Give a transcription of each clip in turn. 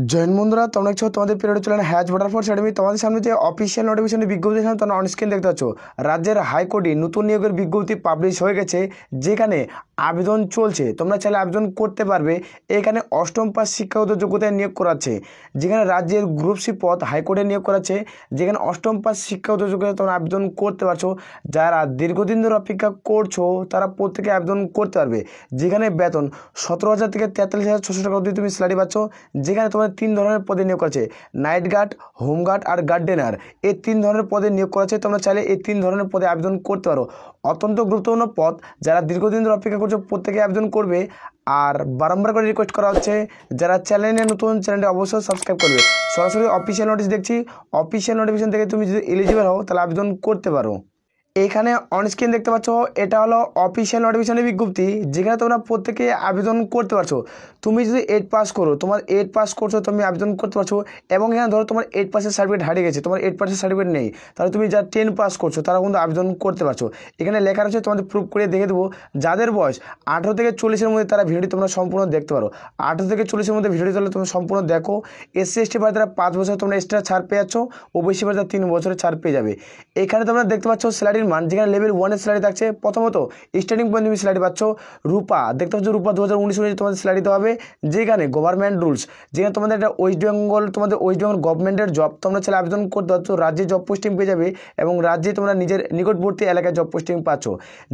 Join বন্ধুরা, তোমরা দেখছো তোমাদের পিরিয়ড চলেন হ্যাজ ভোটার ফর একাডেমি। তোমাদের সামনে যে অফিসিয়াল নোটিফিকেশনের বিজ্ঞপ্তি তোমরা অনস্ক্রিন দেখতে পাচ্ছ। রাজ্যের হাইকোর্টে নতুন নিয়োগের বিজ্ঞপ্তি পাবলিশ হয়ে গেছে, যেখানে আবেদন চলছে। তোমরা চাইলে আবেদন করতে পারবে। এখানে অষ্টম পাস শিক্ষাগত যোগ্যতায় নিয়োগ করাচ্ছে, যেখানে রাজ্যের গ্রুপ সি পদ হাইকোর্টে নিয়োগ করাচ্ছে, যেখানে অষ্টম পাস শিক্ষাগত যোগ্যতায় তোমরা আবেদন করতে পারছো। যারা দীর্ঘদিন ধরে অপেক্ষা করছো তারা প্রত্যেকে আবেদন করতে পারবে। যেখানে বেতন 17,000 থেকে 43,600 টাকা অবধি তুমি স্যালারি পাচ্ছ। যেখানে তোমাদের 3 ধরনের পদে নিয়োগ করেছে, নাইট গার্ড, হোমগার্ড আর গার্ডেনার। এই 3 ধরনের পদে নিয়োগ করেছে। তোমরা চাইলে এই 3 ধরনের পদে আবেদন করতে পারো। অত্যন্ত গুরুত্বপূর্ণ পদ, যারা দীর্ঘদিন ধরে অপেক্ষা করছো প্রত্যেকে আবেদন করবে। আর বারংবার করে রিকোয়েস্ট করা হচ্ছে, যারা চ্যানেলে নতুন চ্যানেলটি অবশ্যই সাবস্ক্রাইব করবে। সরাসরি অফিসিয়াল নোটিশ দেখছি, অফিসিয়াল নোটিফিকেশন থেকে তুমি যদি এলিজিবল হও তাহলে আবেদন করতে পারো। এখানে অনস্ক্রিন দেখতে পাচ্ছ, এটা হলো অফিসিয়াল নোটিফিকেশনের বিজ্ঞপ্তি, যেখানে তোমরা প্রত্যেকে আবেদন করতে পারছো। তুমি যদি 8 পাস করো, তোমার 8 পাস করছো, তুমি আবেদন করতে পারছো। এবং এখানে ধরো তোমার 8 পাসের সার্টিফিকেট হারিয়ে গেছে, তোমার 8 পাসের সার্টিফিকেট নেই, তাহলে তুমি যা 10 পাস করছো তারা কিন্তু আবেদন করতে পারছো। এখানে লেখা রয়েছে, তোমাদের প্রুফ করে দেখে দেবো। যাদের বয়স 18 থেকে 40-এর মধ্যে তারা ভিডিওটি তোমরা সম্পূর্ণ দেখতে পারো। 18 থেকে 40-এর মধ্যে ভিডিওটি তাহলে তোমরা সম্পূর্ণ দেখো। এসসি এসটি পারে তারা 5 বছর তোমরা এক্সট্রা ছাড় পেয়ে যাচ্ছ, ওবিসি পারে তারা 3 বছরের ছাড় পেয়ে যাবে। এখানে তোমরা দেখতে পাচ্ছ স্যালারির মান, যেখানে লেভেল 1 এর স্যালারি থাকছে। প্রথমত স্টার্টিং পয়েন্ট তুমি স্যালারি পাচ্ছ। রূপা দেখতে পাচ্ছ, রূপা 2019 অনুযায়ী তোমাদের স্যালারি দেওয়া হবে। যেখানে গভর্নমেন্ট রুলস, যেখানে তোমাদের একটা ওয়েস্ট বেঙ্গল গভর্নমেন্টের জব, তোমরা চাইলে আবেদন করতে পারছো। রাজ্যে জব পোস্টিং পেয়ে যাবে এবং রাজ্যে তোমরা নিজের নিকটবর্তী এলাকায় জব পোস্টিং পাচ্ছ।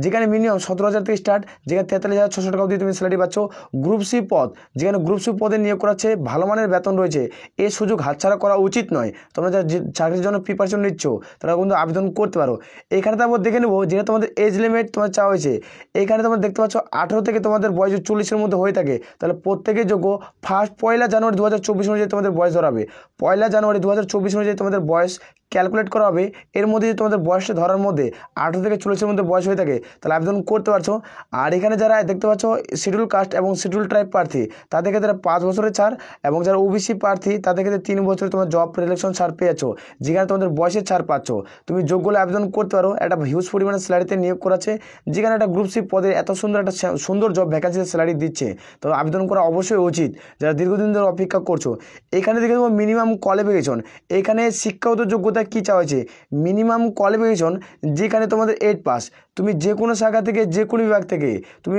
যেখানে মিনিমাম 17,000 থেকে স্টার্ট, যেখানে 43,600 টাকা অবধি তুমি স্যালারি পাচ্ছ। গ্রুপ সি পদ, যেখানে গ্রুপ সি পদে নিয়োগ করাচ্ছে, ভালো মানের বেতন রয়েছে। এই সুযোগ হাতছাড়া করা উচিত নয়। তোমরা যারা চাকরির জন্য প্রিপারেশন নিচ্ছ তারা কিন্তু আবেদন করতে পারো। এখানে তারপর দেখে নেবো, যেটা তোমাদের এজ লিমিট তোমার চাওয়া হয়েছে। এইখানে তোমরা দেখতে পাচ্ছ 18 থেকে তোমাদের বয়স 40-এর মধ্যে হয়ে থাকে, তাহলে প্রত্যেকের যোগ্য। ফার্স্ট 1 জানুয়ারি 2024 অনুযায়ী তোমাদের বয়স ধরাবে। 1 জানুয়ারি 2024 অনুযায়ী তোমাদের বয়স ক্যালকুলেট করা হবে। এর মধ্যে যদি তোমাদের বয়সটা ধরার মধ্যে 18 থেকে 40-এর মধ্যে বয়স হয়ে থাকে তাহলে আবেদন করতে পারছো। আর এখানে যারা দেখতে পাচ্ছ শিডিউল কাস্ট এবং শিডিউল ট্রাইব প্রার্থী, তাদের ক্ষেত্রে 5 বছরের ছাড়, এবং যারা ওবিসি প্রার্থী তাদের ক্ষেত্রে 3 বছরের তোমার জব রিলেকশন ছাড় পেয়েছ, যেখানে তোমাদের বয়সের ছাড় পাচ্ছ। তুমি যোগ্য হলে আবেদন করতে পারো। একটা হিউজ পরিমাণে স্যালারিতে নিয়োগ করাছে, যেখানে একটা গ্রুপ সি পদে এত সুন্দর একটা সুন্দর জব ভ্যাকান্সিতে স্যালারি দিচ্ছে, তো আবেদন করা অবশ্যই উচিত যারা দীর্ঘদিন ধরে অপেক্ষা করছো। এখানে দেখে দেবো মিনিমাম কোয়ালিফিকেশন। এখানে শিক্ষাগত যোগ্যতা কী চাওয়া হয়েছে, মিনিমাম কোয়ালিফিকেশন, যেখানে তোমাদের 8 পাস। তুমি যে কোনো শাখা থেকে, যে কোনো বিভাগ থেকে তুমি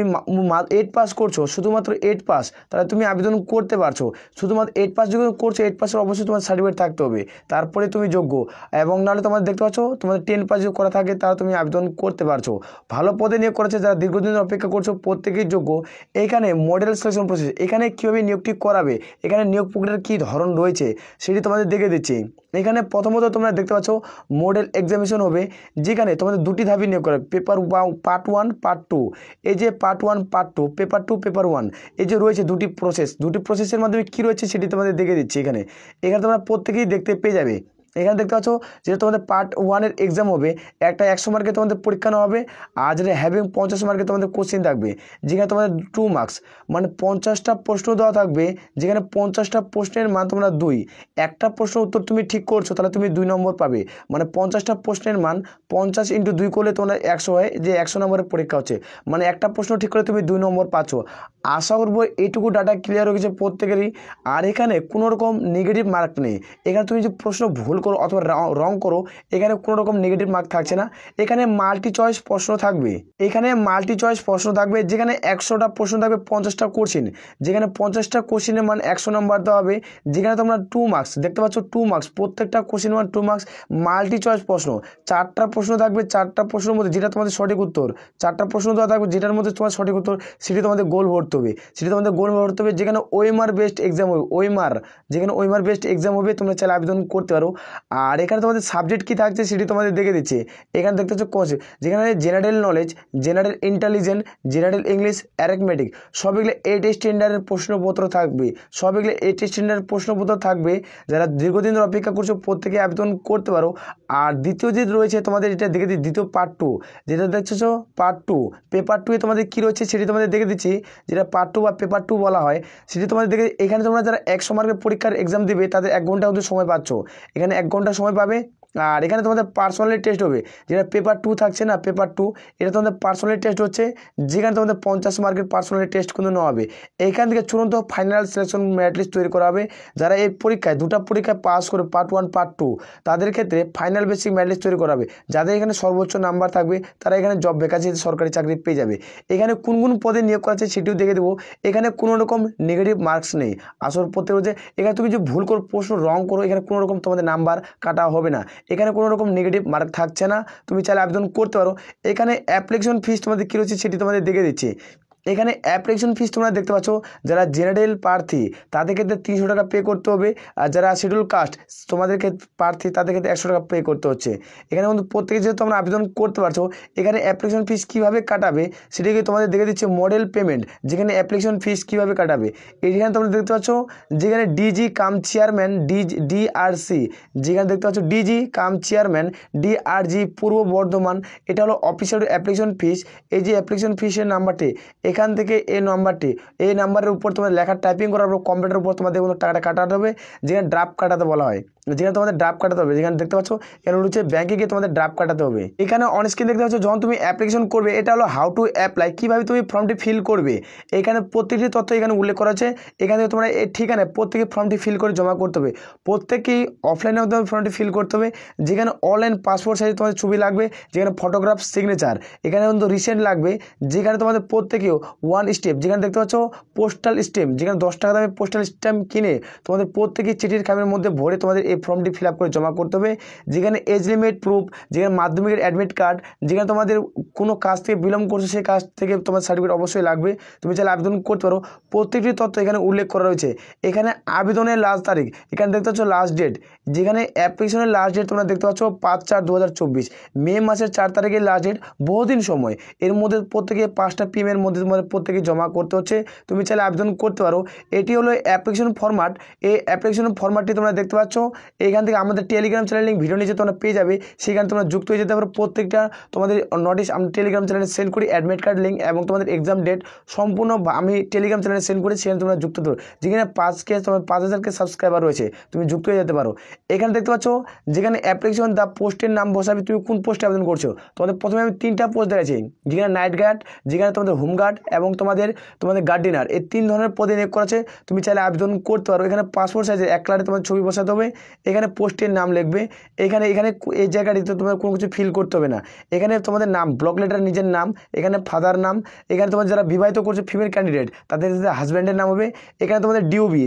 8 পাস করছো, শুধুমাত্র 8 পাস, তাহলে তুমি আবেদন করতে পারছো। শুধুমাত্র 8 পাস যখন করছো, 8 পাসের অবশ্যই তোমার সার্টিফিকেট থাকতে হবে, তারপরে তুমি যোগ্য। এবং নাহলে তোমার দেখতে পাচ্ছ তোমাদের 10 পাস যদি করা থাকে তাহলে তুমি আবেদন করতে পারছো। ভালো পদে নিয়োগ করেছে, যারা দীর্ঘদিন অপেক্ষা করছো প্রত্যেকেই যোগ্য। এইখানে মডেল সিলেকশন প্রসেস, এখানে কীভাবে নিয়োগটি করাবে, এখানে নিয়োগ প্রক্রিয়ার কী ধরন রয়েছে সেটি তোমাদের দেখে দিচ্ছি। এখানে প্রথমত তোমরা দেখতে পাচ্ছ মডেল এক্সামিনেশন হবে, যেখানে তোমাদের 2টি ধাপে নিয়োগ করে, পেপার পার্ট 1 পার্ট 2। এই যে পার্ট 1 পার্ট 2, পেপার 2 পেপার 1, এই যে রয়েছে 2টি প্রসেস। 2টি প্রসেসের মাধ্যমে কী রয়েছে সেটি তোমাদের দেখে দিচ্ছি। এখানে তোমরা প্রত্যেকেই দেখতে পেয়ে যাবে। এখানে দেখতে পাচ্ছ যেটা তোমাদের পার্ট 1-এর এক্সাম হবে, একটা 100 মার্কের তোমাদের পরীক্ষা নেওয়া হবে। আর যেটা হ্যাভিং 50 মার্কের তোমাদের কোশ্চেন থাকবে, যেখানে তোমাদের 2 মার্কস, মানে 50টা প্রশ্ন দেওয়া থাকবে, যেখানে 50টা প্রশ্নের মান তোমরা 2। একটা প্রশ্ন উত্তর তুমি ঠিক করছো তাহলে তুমি 2 নম্বর পাবে। মানে 50টা প্রশ্নের মান 50 × 2 করলে তোমরা 100 হয়, যে 100 নম্বরের পরীক্ষা হচ্ছে। মানে একটা প্রশ্ন ঠিক করলে তুমি 2 নম্বর পাচ্ছ। আশা করবো এইটুকু ডাটা ক্লিয়ার হয়ে গেছে প্রত্যেকেরই। আর এখানে কোনো রকম নেগেটিভ মার্ক নেই। এখানে তুমি যে প্রশ্ন ভুল করো অথবা রং করো, এখানে কোনো রকম নেগেটিভ মার্ক থাকছে না। এখানে মাল্টি চয়েস প্রশ্ন থাকবে। এখানে মাল্টি চয়েস প্রশ্ন থাকবে, যেখানে 100টা প্রশ্ন থাকবে, 50টা কোশ্চেন, যেখানে 50টা কোশ্চেনের মান 100 নম্বর দেওয়া হবে। যেখানে তোমরা 2 মার্কস দেখতে পাচ্ছ, 2 মার্কস, প্রত্যেকটা কোশ্চেনের মান 2 মার্কস। মাল্টি চয়েস প্রশ্ন 4টা প্রশ্ন থাকবে, 4টা প্রশ্নের মধ্যে যেটা তোমাদের সঠিক উত্তর, 4টা প্রশ্ন দেওয়া থাকবে, যেটার মধ্যে তোমার সঠিক উত্তর সেটি তোমাদের গোল ভরতে হবে, যেখানে ওএমআর বেস্ট এক্সাম হবে। যেখানে ওএমআর বেস্ট এক্সাম হবে, তোমরা চাইলে আবেদন করতে পারো। আর এখানে তোমাদের সাবজেক্ট কী থাকছে সেটি তোমাদের দেখে দিচ্ছে। এখানে দেখতে হচ্ছে কোর্স, যেখানে general knowledge, general intelligence, general English, arithmetic, সব এগুলো 8 স্ট্যান্ডার্ডের প্রশ্নপত্র থাকবে। যারা দীর্ঘদিন ধরে অপেক্ষা করছো প্রত্যেকে আবেদন করতে পারো। আর দ্বিতীয় যে রয়েছে তোমাদের, এটা দেখে দিই, দ্বিতীয় পার্ট 2, যেটা দেখছো পার্ট 2, পেপার 2-এ তোমাদের কী রয়েছে সেটি তোমাদের দেখে দিচ্ছি। যেটা পার্ট 2 বা পেপার 2 বলা হয়, সেটি তোমাদের দেখে। এখানে তোমরা যারা 100 মার্কের পরীক্ষার এক্সাম দিবে তাদের 1 ঘন্টা অবধি সময় পাচ্ছ। এখানে 1 ঘন্টা সময় পাবে। আর এখানে তোমাদের পার্সোনালি টেস্ট হবে, যেটা পেপার 2 থাকছে না, পেপার 2 এটা তোমাদের পার্সোনালি টেস্ট হচ্ছে, যেখানে তোমাদের 50 মার্কের পার্সোনালি টেস্ট কিন্তু নেওয়া হবে। এইখান থেকে চূড়ান্ত ফাইনাল সিলেকশন মেরিট লিস্ট তৈরি করা হবে। যারা এই পরীক্ষায় দুটা পরীক্ষায় পাস করে পার্ট 1 পার্ট 2 তাদের ক্ষেত্রে ফাইনাল বেসিক মেরিট লিস্ট তৈরি করা হবে। যাদের এখানে সর্বোচ্চ নাম্বার থাকবে তারা এখানে জব ভ্যাকান্সিতে সরকারি চাকরি পেয়ে যাবে। এখানে কোন কোন পদে নিয়োগ করা আছে সেটিও দেখে দেবো। এখানে কোনো রকম নেগেটিভ মার্কস নেই। আসল প্রত্যেক হচ্ছে এখানে তুমি যে ভুল করো, প্রশ্ন রং করো, এখানে কোনো রকম তোমাদের নাম্বার কাটা হবে না। এখানে কোনো রকম নেগেটিভ মার্ক থাকছে না, তুমি চাইলে আবেদন করতে পারো। এখানে অ্যাপ্লিকেশন ফিস তোমাদের কী রয়েছে সেটি তোমাদের দেখে দিচ্ছি। এখানে অ্যাপ্লিকেশন ফিস তোমরা দেখতে পাচ্ছ, যারা জেনারেল প্রার্থী তাদের ক্ষেত্রে 300 টাকা পে করতে হবে, আর যারা শিডিউল কাস্ট তোমাদের ক্ষেত্রে প্রার্থী তাদের ক্ষেত্রে 100 টাকা পে করতে হচ্ছে। এখানে কিন্তু প্রত্যেকে যেহেতু তোমরা আবেদন করতে পারছো, এখানে অ্যাপ্লিকেশন ফিস কীভাবে কাটাবে সেটাকে তোমাদের দেখে দিচ্ছে মডেল পেমেন্ট, যেখানে অ্যাপ্লিকেশন ফিস কীভাবে কাটাবে। এখানে তোমরা দেখতে পাচ্ছ যেখানে ডিজি কাম চেয়ারম্যান ডিআরসি, যেখানে দেখতে পাচ্ছ ডিজি কাম চেয়ারম্যান ডিআরজি পূর্ব বর্ধমান, এটা হলো অফিসিয়াল অ্যাপ্লিকেশন ফিস। এই যে অ্যাপ্লিকেশন ফিসের নাম্বারটি, এখান থেকে এই নাম্বারটি, এই নাম্বারের উপর তোমাদের লেখা টাইপিং করার পর কম্পিউটারের উপর তোমাদের কোনো টাকাটা কাটাতে হবে, যেখানে ড্রাফট কাটাতে বলা হয়, যেখানে তোমাদের ড্রাফট কাটাতে হবে। যেখানে দেখতে পাচ্ছ এখানে হচ্ছে ব্যাংকে গিয়ে তোমাদের ড্রাফট কাটাতে হবে। এখানে অন স্ক্রিন দেখতে পাচ্ছ যখন তুমি অ্যাপ্লিকেশন করবে, এটা হলো হাউ টু অ্যাপ্লাই, কীভাবে তুমি ফর্মটি ফিল করবে। এখানে প্রত্যেকটি তথ্য এখানে উল্লেখ করা আছে। এখানে তোমরা এই ঠিকানায় প্রত্যেকে ফর্মটি ফিল করে জমা করতে হবে। প্রত্যেকেই অফলাইনের মাধ্যমে ফর্মটি ফিল করতে হবে। যেখানে অনলাইন পাসপোর্ট সাইজ তোমাদের ছবি লাগবে, যেখানে ফটোগ্রাফ সিগনেচার, এখানে কিন্তু রিসেন্ট লাগবে। যেখানে তোমাদের প্রত্যেকেও 1 স্টেপ, যেখানে দেখতে পাচ্ছ পোস্টাল স্ট্যাম্প, যেখানে 10 টাকা দামে পোস্টাল স্ট্যাম্প কিনে তোমাদের প্রত্যেকেই চিঠির খামের মধ্যে ভরে তোমাদের এই ফর্মটি ফিল আপ করে জমা করতে হবে। যেখানে এজ লিমিট প্রুফ, যেখানে মাধ্যমিকের অ্যাডমিট কার্ড, যেখানে তোমাদের কোনো কাজ থেকে বিলম্ব করছে সেই কাজ থেকে তোমার সার্টিফিকেট অবশ্যই লাগবে, তুমি চাইলে আবেদন করতে পারো। প্রত্যেকটি তথ্য এখানে উল্লেখ করা রয়েছে। এখানে আবেদনের লাস্ট তারিখ, এখানে দেখতে পাচ্ছ লাস্ট ডেট, যেখানে অ্যাপ্লিকেশনের লাস্ট ডেট তোমরা দেখতে পাচ্ছ 5/4/2024, মে মাসের 4 তারিখের লাস্ট ডেট, বহুদিন সময়। এর মধ্যে প্রত্যেকে 5টা PM এর মধ্যে তোমাদের প্রত্যেকে জমা করতে হচ্ছে, তুমি চাইলে আবেদন করতে পারো। এটি হলো অ্যাপ্লিকেশন ফরম্যাট। এই অ্যাপ্লিকেশন ফরম্যাটটি তোমরা দেখতে পাচ্ছ। এখান থেকে আমাদের টেলিগ্রাম চ্যানেল লিঙ্ক ভিডিও নিচে তোমরা পেয়ে যাবে, সেখানে তোমরা যুক্ত হয়ে যেতে পারো। প্রত্যেকটা তোমাদের নোটিশ আমি টেলিগ্রাম চ্যানেলে সেন্ড করি, অ্যাডমিট কার্ড লিঙ্ক এবং তোমাদের এক্সাম ডেট সম্পূর্ণ আমি টেলিগ্রাম চ্যানেলে সেন্ড করি, সেখানে তোমরা যুক্ত হতে পারো। যেখানে 5,000 সাবস্ক্রাইবার রয়েছে, তুমি যুক্ত হয়ে যেতে পারো। এখানে দেখতে পাচ্ছ যেখানে অ্যাপ্লিকেশন দা পোস্টের নাম বসাবে, তুমি কোন পোস্টে আবেদন করছো। তোমাদের প্রথমে আমি 3টা পোস্ট দেখাচ্ছি, যেখানে নাইট গার্ড, যেখানে তোমাদের হোম গার্ড এবং তোমাদের গার্ডিনার, এই 3 ধরনের পদে নিয়োগ করা আছে। তুমি চাইলে আবেদন করতে পারো। এখানে পাসপোর্ট সাইজের 1 কালারে তোমার ছবি বসাতে হবে, এখানে পোস্টের নাম লিখবে। এখানে এই জায়গাটিতে তোমার কোনো কিছু ফিল করতে হবে না। এখানে তোমাদের নাম, ব্লক লেটার নিজের নাম, এখানে ফাদার নাম, এখানে তোমাদের যারা বিবাহিত করছে ফিমেল ক্যান্ডিডেট তাদের হাজব্যান্ডের নাম হবে। এখানে তোমাদের ডিওবি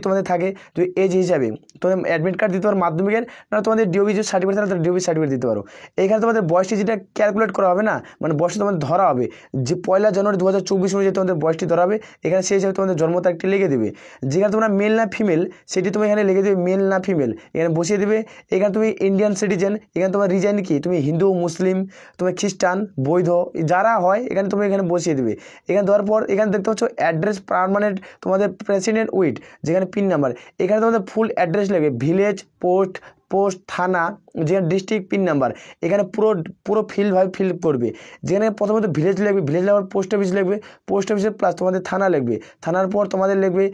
তোমাদের থাকে তো এজ হিসাবে তোমাদের অ্যাডমিট কার্ড দিতে পারো মাধ্যমিকের, না তোমাদের ডিওবি যে সার্টিফিকেট থাকে ডিওবি সার্টিফিকেট দিতে পারো। এখানে তোমাদের বয়সটি যেটা ক্যালকুলেট করা হবে না, মানে বয়সটি তোমাদের ধরা হবে, যে 1 জানুয়ারি 2024 অনুযায়ী তোমাদের বয়সটি ধরা হবে। এখানে সেই হিসাবে তোমাদের জন্ম তারিখটি লিখে দেবে। যেখানে তোমরা মেল না ফিমেল সেটি তুমি এখানে লিখে দেবে, মেল না ফিমেল এখানে বসিয়ে দেবে। এখানে তুমি ইন্ডিয়ান সিটিজেন, এখানে তোমার রিজন কি, তুমি হিন্দু, মুসলিম, তুমি খ্রিস্টান, বৈধ যারা হয় এখানে তুমি এখানে বসিয়ে দেবে। এখানে দেওয়ার পর এখানে দেখতে পাচ্ছ অ্যাড্রেস পার্মানেন্ট তোমাদের প্রেসিডেন্ট উইথ, যেখানে পিন নাম্বার, এখানে তোমাদের ফুল অ্যাড্রেস লাগবে, ভিলেজ, পোস্ট, থানা, যেখানে ডিস্ট্রিক্ট, পিন নাম্বার, এখানে পুরো ফিল করবে। যেখানে প্রথমত ভিলেজ লাগবে, ভিলেজ লেখার পোস্ট অফিস লাগবে, পোস্ট অফিসের প্লাস তোমাদের থানা লাগবে, থানার পর তোমাদের লিখবে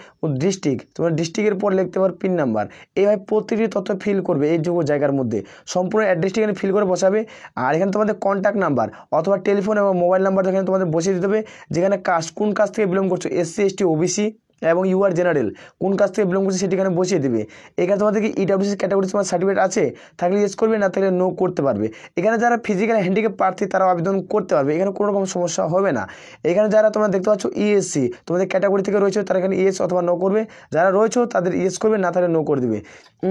ডিস্ট্রিক্ট, তোমার ডিস্ট্রিক্টের পর লিখতে পারো পিন নাম্বার। এইভাবে প্রত্যেকটি তথ্য ফিল করবে এই জায়গার মধ্যে, সম্পূর্ণ অ্যাড্রেসটি এখানে ফিল করে বসাবে। আর এখানে তোমাদের কন্ট্যাক্ট নাম্বার অথবা টেলিফোন এবং মোবাইল নাম্বার এখানে তোমাদের বসিয়ে দিতে হবে। যেখানে কোন কাজ থেকে বিলং করছো, SC ST OBC এবং UR জেনারেল, কোন কাজ থেকে বিলং করছে সেটি এখানে বসিয়ে দেবে। এখানে তোমাদের কি EWC ক্যাটাগরি তোমার সার্টিফিকেট আছে, থাকলে ইয়েস করবে, না থাকলে নো করতে পারবে। এখানে যারা ফিজিক্যাল হ্যান্ডিক্যাপ প্রার্থী তারাও আবেদন করতে পারবে, এখানে কোনো রকম সমস্যা হবে না। এখানে যারা তোমরা দেখতে পাচ্ছ ESC তোমাদের ক্যাটাগরি থেকে রয়েছে তারা এখানে ইয়েস অথবা নো করবে, যারা রয়েছে তাদের ইয়েস করবে, না থাকলে নো করে দেবে।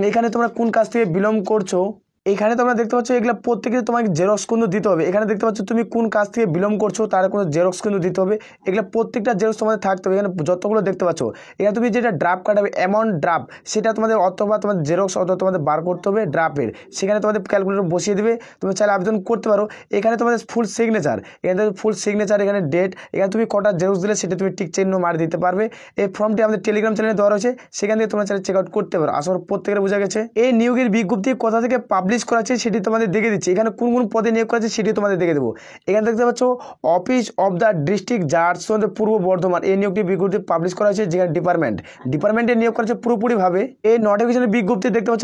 এখানে তোমরা কোন কাজ থেকে বিলং করছো এখানে তোমরা দেখতে পাচ্ছ এগুলো প্রত্যেকে তোমাকে জেরক্স কিন্তু দিতে হবে। এখানে দেখতে পাচ্ছ তুমি কোন কাজ থেকে বিলম্ব করছো তার কোনো জেরক্স কিন্তু দিতে হবে। এগুলো প্রত্যেকটা জেরক্স তোমাদের থাকতে হবে। এখানে যতগুলো দেখতে পাচ্ছ এখানে তুমি যেটা ড্রাফট কাটাবে অ্যামাউন্ট ড্রাফট সেটা তোমাদের অথবা তোমাদের জেরক্স অথবা তোমাদের বার করতে হবে ড্রাফটের, সেখানে তোমাদের ক্যালকুলেটর বসিয়ে দেবে, তুমি চাইলে আবেদন করতে পারো। এখানে তোমাদের ফুল সিগনেচার, এখানে ফুল সিগনেচার, এখানে ডেট, এখানে তুমি কটা জেরক্স দিলে সেটা তুমি টিক চিহ্ন মার দিতে পারবে। এই ফর্মটি আমাদের টেলিগ্রাম চ্যানেলে দেওয়া রয়েছে, সেখান থেকে তোমরা চাইলে চেক আউট করতে পারো। আসলে প্রত্যেকের বোঝা গেছে এই নিয়োগের বিজ্ঞপ্তি কোথা থেকে পাবলিশ পাবলিশ করা আছে সেটি তোমাদের দেখে দিচ্ছি। এখানে কোন কোন পদে নিয়োগ করা আছে সেটি তোমাদের দেখে দেবো। এখানে দেখতে পাচ্ছ অফিস অফ দ্য ডিস্ট্রিক্ট জাজ পূর্ব বর্ধমান, এই নিয়োগটি বিজ্ঞপ্তি পাবলিশ করা হয়েছে। যেখানে ডিপার্টমেন্টে নিয়োগ করা হচ্ছে পুরোপুরিভাবে। এই নোটিফিকেশনের বিজ্ঞপ্তি দেখতে পাচ্ছ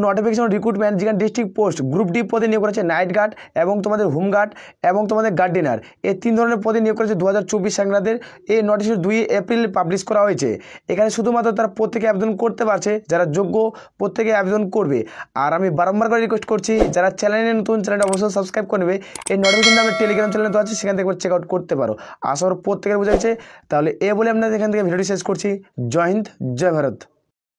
নোটিফিকেশন রিক্রুটমেন্ট, যেখানে ডিস্ট্রিক্ট পোস্ট গ্রুপ ডি পদে নিয়োগ করা হচ্ছে নাইট গার্ড এবং তোমাদের হোম গার্ড এবং তোমাদের গার্ডিনার, এই 3 ধরনের পদে নিয়োগ করা হচ্ছে 2024 সাংবাদিক। এই নোটিফিকেশন 2 এপ্রিল পাবলিশ করা হয়েছে। এখানে শুধুমাত্র তারা প্রত্যেকে আবেদন করতে পারছে, যারা যোগ্য প্রত্যেকে আবেদন করবে। আর আমি বারবার করে রিকোয়েস্ট করছি, যারা চ্যানেলে নতুন, চ্যানেলটা অবশ্যই সাবস্ক্রাইব করে নেবে। এই নোটিফিকেশনটা আমার টেলিগ্রাম চ্যানেলে তো আছে, সেখান থেকে চেক আউট করতে পারো। আশা করি প্রত্যেকের বোঝা গেছে। তাহলে বলে আমরা এখান থেকে ভিডিওটি শেষ করছি। জয় হিন্দ, জয় ভারত।